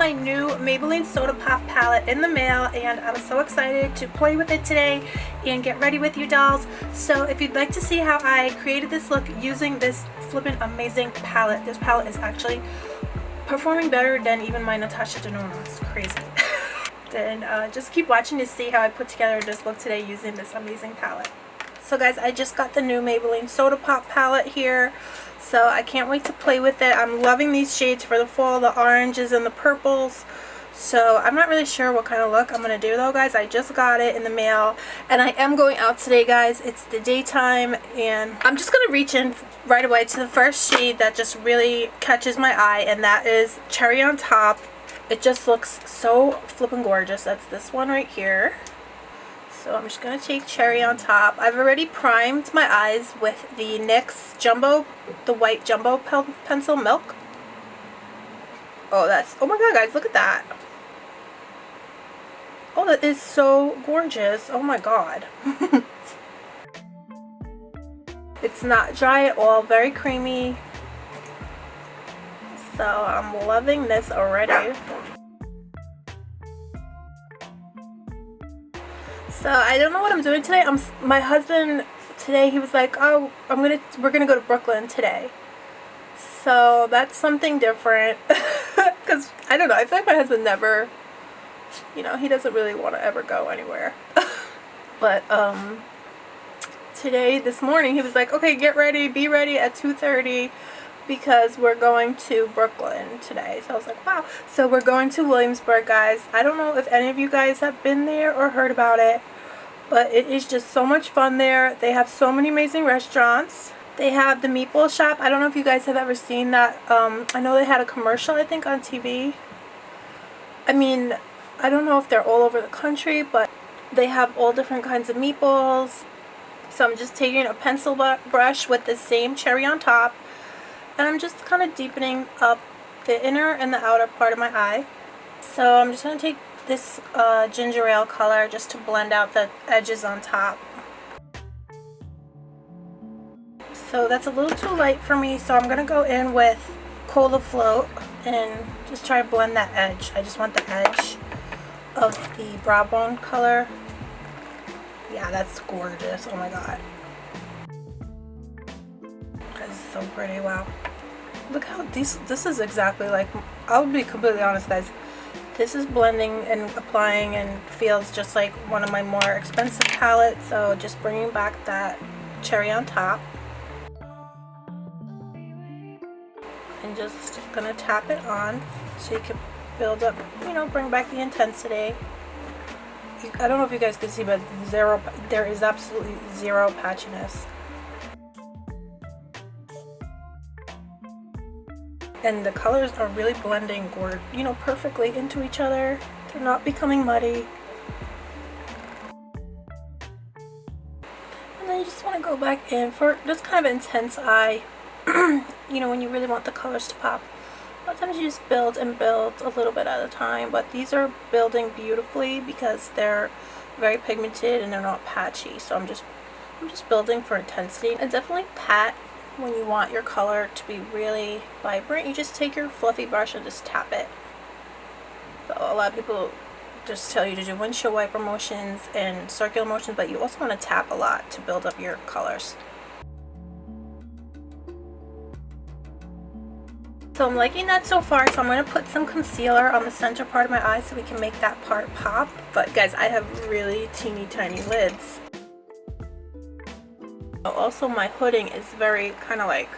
my new Maybelline Soda Pop palette in the mail, and I'm so excited to play with it today and get ready with you dolls. So if you'd like to see how I created this look using this flippin' amazing palette, this palette is actually performing better than even my Anastasia. It's crazy. Then just keep watching to see how I put together this look today using this amazing palette. So guys, I just got the new Maybelline Soda Pop palette here, so I can't wait to play with it. I'm loving these shades for the fall, the oranges and the purples. So I'm not really sure what kind of look I'm going to do though, guys. I just got it in the mail and I am going out today, guys. It's the daytime and I'm just going to reach in right away to the first shade that just really catches my eye, and that is Cherry on Top. It just looks so flippin' gorgeous. That's this one right here. So I'm just going to take Cherry on Top. I've already primed my eyes with the NYX Jumbo, the white Jumbo pencil Milk. Oh my god, guys, look at that. Oh, that is so gorgeous. Oh my god. It's not dry at all, very creamy. So I'm loving this already. So I don't know what I'm doing today. My husband today, he was like, "Oh, we're gonna go to Brooklyn today." So that's something different. Because I don't know, I feel like my husband never, he doesn't really want to ever go anywhere. But this morning he was like, "Okay, get ready, be ready at 2:30 because we're going to Brooklyn today." So I was like, wow. So we're going to Williamsburg, guys. I don't know if any of you guys have been there or heard about it, but it is just so much fun there. They have so many amazing restaurants. They have the meatball shop. I don't know if you guys have ever seen that. I know they had a commercial, I think, on TV. I mean, I don't know if they're all over the country, but they have all different kinds of meatballs. So I'm just taking a pencil brush with the same Cherry on Top, and I'm just kind of deepening up the inner and the outer part of my eye. So I'm just going to take this ginger ale color just to blend out the edges on top. So that's a little too light for me, so I'm going to go in with Cola Float and just try to blend that edge. I just want the edge of the brow bone color. Yeah, that's gorgeous. Oh my god. That's so pretty. Wow. Look how this is exactly like, I'll be completely honest, guys. This is blending and applying and feels just like one of my more expensive palettes. So just bringing back that Cherry on Top. And just gonna tap it on so you can build up, bring back the intensity. I don't know if you guys can see, but there is absolutely zero patchiness. And the colors are really blending, perfectly into each other. They're not becoming muddy. And then you just want to go back in for this kind of intense eye. When you really want the colors to pop. A lot of times you just build and build a little bit at a time, but these are building beautifully because they're very pigmented and they're not patchy. So I'm just building for intensity. And definitely pat when you want your color to be really vibrant. You just take your fluffy brush and just tap it. So a lot of people just tell you to do windshield wiper motions and circular motions, but you also want to tap a lot to build up your colors. So I'm liking that so far, so I'm going to put some concealer on the center part of my eye so we can make that part pop. But guys, I have really teeny tiny lids. Also, my hooding is very kind of like,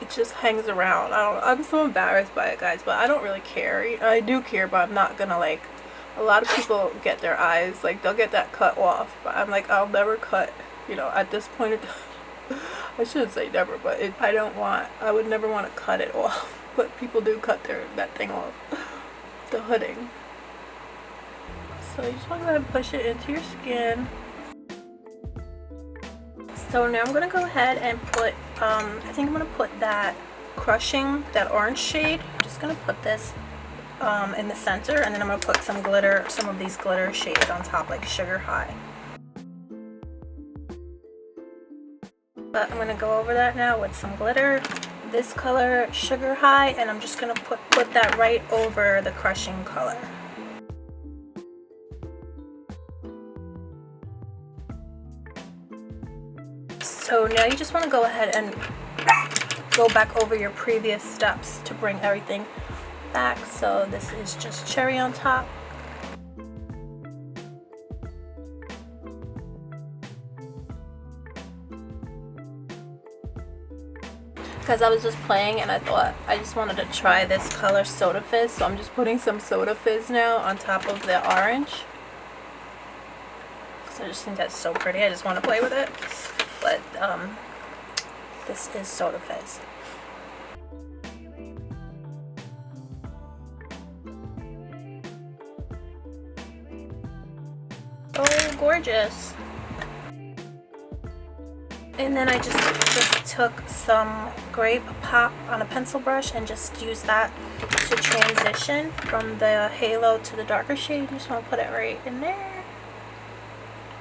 it just hangs around. I'm so embarrassed by it, guys, but I don't really care. I do care, but I'm not gonna, like, a lot of people get their eyes, like, they'll get that cut off, but I'm like, I'll never cut, at this point. I shouldn't say never, but I would never want to cut it off, but people do cut that thing off, the hooding. So you just want to go ahead and push it into your skin. So now I'm going to go ahead and put, I think I'm going to put that Crushing, that orange shade. I'm just going to put this in the center, and then I'm going to put some of these glitter shades on top, like Sugar High. But I'm going to go over that now with some glitter. this color, Sugar High, and I'm just gonna put that right over the Crushing color. So now you just want to go ahead and go back over your previous steps to bring everything back. So this is just Cherry on top. Because I was just playing and I thought I just wanted to try this color Soda Fizz, so I'm just putting some Soda Fizz now on top of the orange. Because I just think that's so pretty. I just want to play with it. But this is Soda Fizz. Oh, gorgeous. And then I just took some Grape Pop on a pencil brush and just used that to transition from the halo to the darker shade. Just want to put it right in there.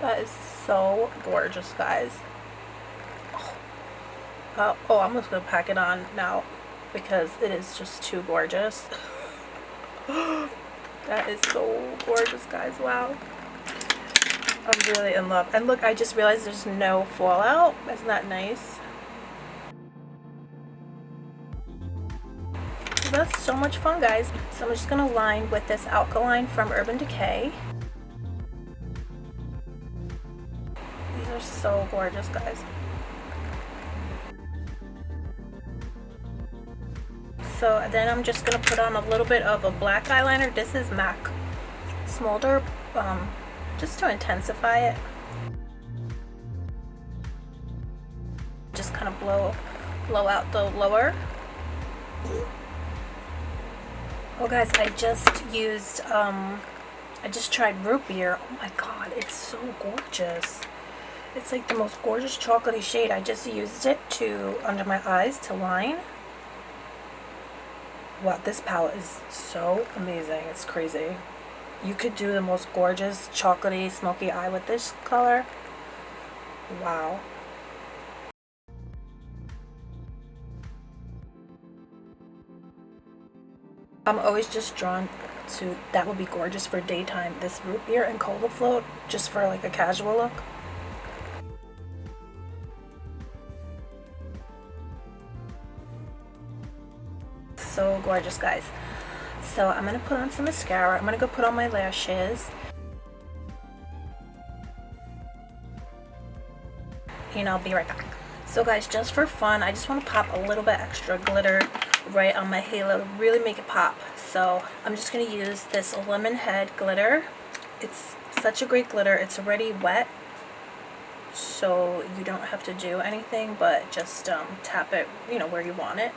That is so gorgeous, guys. Oh, I'm just going to pack it on now because it is just too gorgeous. That is so gorgeous, guys. Wow. I'm really in love. And look, I just realized there's no fallout. Isn't that nice? That's so much fun, guys. So I'm just going to line with this Alkaline from Urban Decay. These are so gorgeous, guys. So then I'm just going to put on a little bit of a black eyeliner. This is MAC Smolder, just to intensify it. Just kind of blow out the lower. Oh guys, I just used, I just tried Root Beer. Oh my god, it's so gorgeous. It's like the most gorgeous chocolatey shade. I just used it under my eyes to line. Wow, this palette is so amazing. It's crazy. You could do the most gorgeous chocolatey smoky eye with this color. Wow. I'm always just drawn to, that would be gorgeous for daytime, this Root Beer and Cola Float, just for like a casual look. So gorgeous, guys. So I'm going to put on some mascara. I'm going to go put on my lashes. And I'll be right back. So guys, just for fun, I just want to pop a little bit extra glitter right on my halo to really make it pop. So I'm just going to use this Lemon Head glitter. It's such a great glitter. It's already wet, so you don't have to do anything but just tap it, you know, where you want it.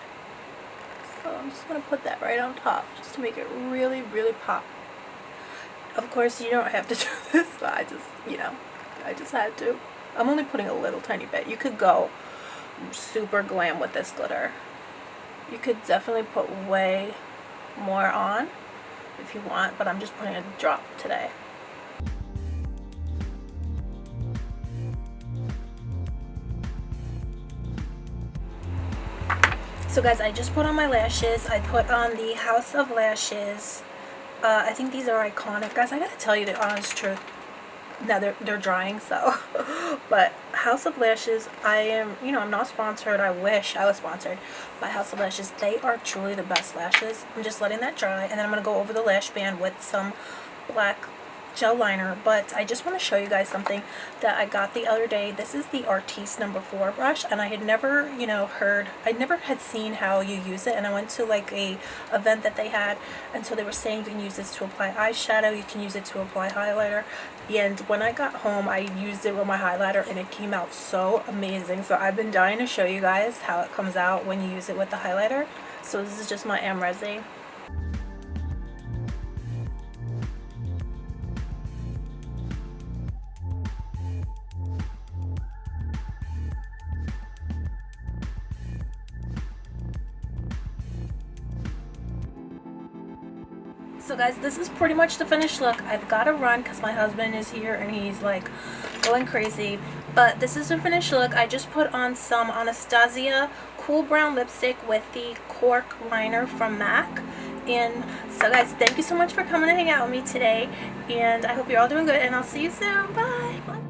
So I'm just going to put that right on top just to make it really, really pop. Of course, you don't have to do this, but I just, you know, I just had to. I'm only putting a little tiny bit. You could go super glam with this glitter. You could definitely put way more on if you want, but I'm just putting a drop today. So guys, I just put on my lashes. I put on the House of Lashes. I think these are iconic. Guys, I gotta tell you the honest truth. Now they're drying, so. But House of Lashes, I am, you know, I'm not sponsored. I wish I was sponsored by House of Lashes. They are truly the best lashes. I'm just letting that dry, and then I'm gonna go over the lash band with some black gel liner. But I just want to show you guys something that I got the other day. This is the Artis No. 4 brush, and I had never, you know, I never had seen how you use it, and I went to like a event that they had, and so they were saying you can use this to apply eyeshadow, you can use it to apply highlighter. And when I got home, I used it with my highlighter, and it came out so amazing. So I've been dying to show you guys how it comes out when you use it with the highlighter. So this is just my Amrezy. So guys, this is pretty much the finished look. I've got to run because my husband is here and he's like going crazy. But this is the finished look. I just put on some Anastasia cool brown lipstick with the Cork liner from MAC. And so guys, thank you so much for coming to hang out with me today. And I hope you're all doing good, and I'll see you soon. Bye!